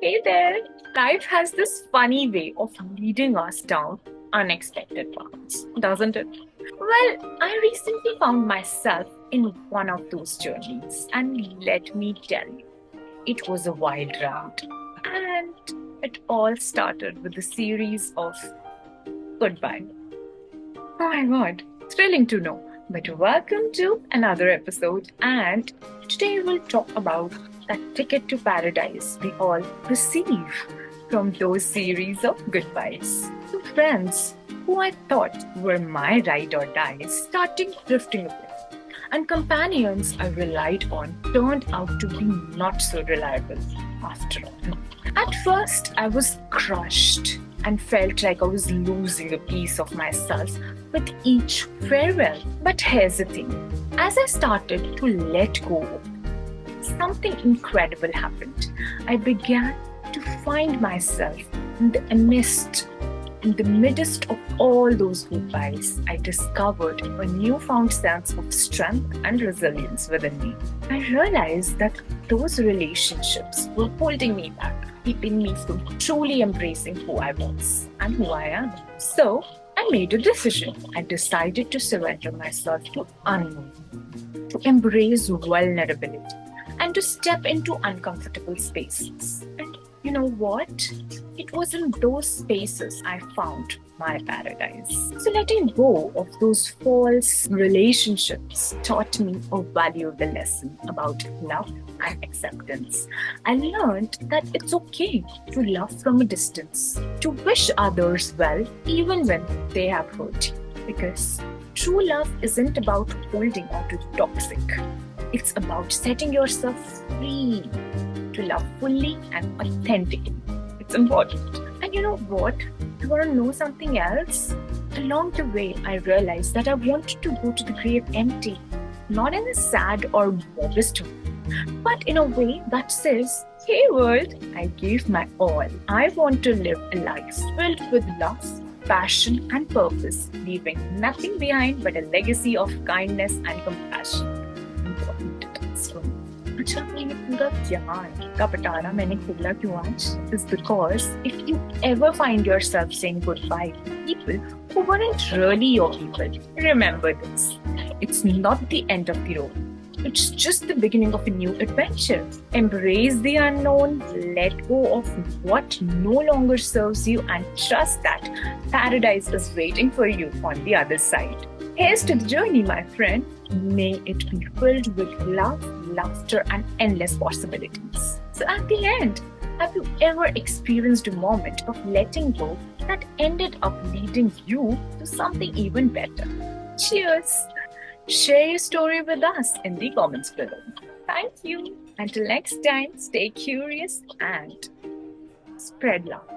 Hey there! Life has this funny way of leading us down unexpected paths, doesn't it? Well, I recently found myself in one of those journeys, and let me tell you, it was a wild ride. And it all started with a series of goodbye. Oh my god, thrilling to know. But welcome to another episode, and today we'll talk about that ticket to paradise we all receive from those series of goodbyes. To friends who I thought were my ride or die starting drifting away, and companions I relied on turned out to be not so reliable after all. At first, I was crushed and felt like I was losing a piece of myself with each farewell. But here's the thing, as I started to let go, something incredible happened. I began to find myself in the midst of all those goodbyes. I discovered a newfound sense of strength and resilience within me. I realized that those relationships were holding me back, keeping me from truly embracing who I was and who I am. So I made a decision. I decided to surrender myself to unknown, to embrace vulnerability, and to step into uncomfortable spaces. And you know what? It was in those spaces I found my paradise. So letting go of those false relationships taught me a valuable lesson about love and acceptance. I learned that it's okay to love from a distance, to wish others well even when they have hurt you. Because true love isn't about holding on to the toxic. It's about setting yourself free to love fully and authentically. It's important. And you know what? You want to know something else? Along the way, I realized that I wanted to go to the grave empty, not in a sad or modest way, but in a way that says, hey world, I gave my all. I want to live a life filled with love, passion, and purpose, leaving nothing behind but a legacy of kindness and compassion. Important task for me. अच्छा तो ये पूरा ज्ञान का पटारा मैंने खोला क्यों आज is because if you ever find yourself saying goodbye to people who weren't really your people, remember this. It's not the end of the road. It's just the beginning of a new adventure. Embrace the unknown, let go of what no longer serves you, and trust that paradise is waiting for you on the other side. Here's to the journey, my friend. May it be filled with love, laughter, and endless possibilities. So, at the end, have you ever experienced a moment of letting go that ended up leading you to something even better? Cheers! Share your story with us in the comments below. Thank you. Until next time, stay curious and spread love.